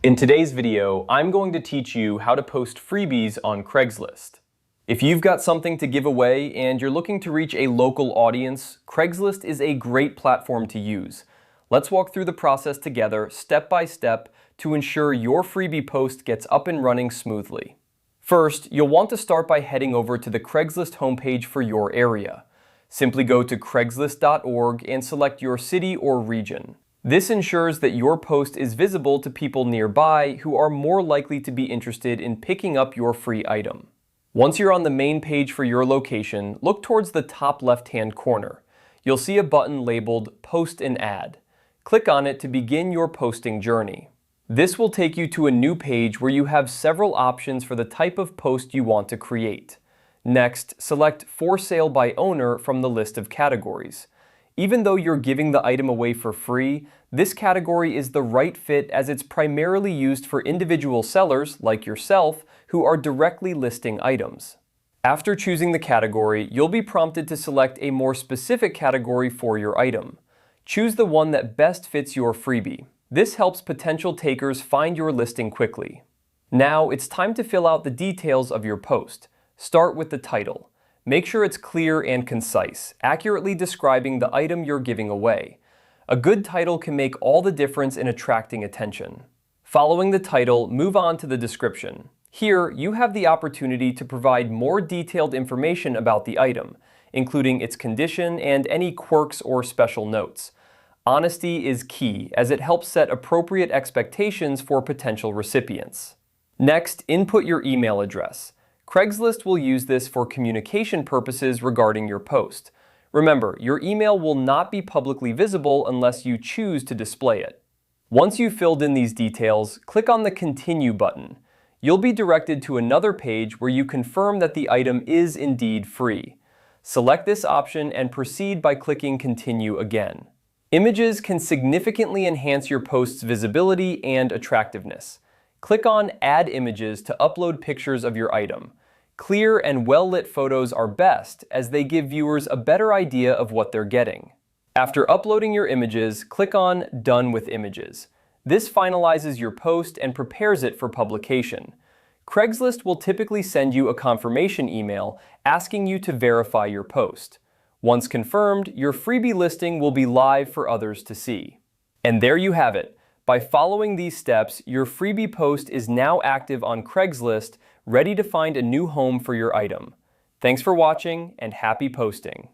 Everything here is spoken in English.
In today's video, I'm going to teach you how to post freebies on Craigslist. If you've got something to give away and you're looking to reach a local audience, Craigslist is a great platform to use. Let's walk through the process together, step by step, to ensure your freebie post gets up and running smoothly. First, you'll want to start by heading over to the Craigslist homepage for your area. Simply go to craigslist.org and select your city or region. This ensures that your post is visible to people nearby who are more likely to be interested in picking up your free item. Once you're on the main page for your location, look towards the top left-hand corner. You'll see a button labeled Post an Ad. Click on it to begin your posting journey. This will take you to a new page where you have several options for the type of post you want to create. Next, select For Sale by Owner from the list of categories. Even though you're giving the item away for free, this category is the right fit as it's primarily used for individual sellers, like yourself, who are directly listing items. After choosing the category, you'll be prompted to select a more specific category for your item. Choose the one that best fits your freebie. This helps potential takers find your listing quickly. Now, it's time to fill out the details of your post. Start with the title. Make sure it's clear and concise, accurately describing the item you're giving away. A good title can make all the difference in attracting attention. Following the title, move on to the description. Here, you have the opportunity to provide more detailed information about the item, including its condition and any quirks or special notes. Honesty is key, as it helps set appropriate expectations for potential recipients. Next, input your email address. Craigslist will use this for communication purposes regarding your post. Remember, your email will not be publicly visible unless you choose to display it. Once you've filled in these details, click on the Continue button. You'll be directed to another page where you confirm that the item is indeed free. Select this option and proceed by clicking Continue again. Images can significantly enhance your post's visibility and attractiveness. Click on Add Images to upload pictures of your item. Clear and well-lit photos are best, as they give viewers a better idea of what they're getting. After uploading your images, click on Done with Images. This finalizes your post and prepares it for publication. Craigslist will typically send you a confirmation email asking you to verify your post. Once confirmed, your freebie listing will be live for others to see. And there you have it. By following these steps, your freebie post is now active on Craigslist, ready to find a new home for your item. Thanks for watching, and happy posting!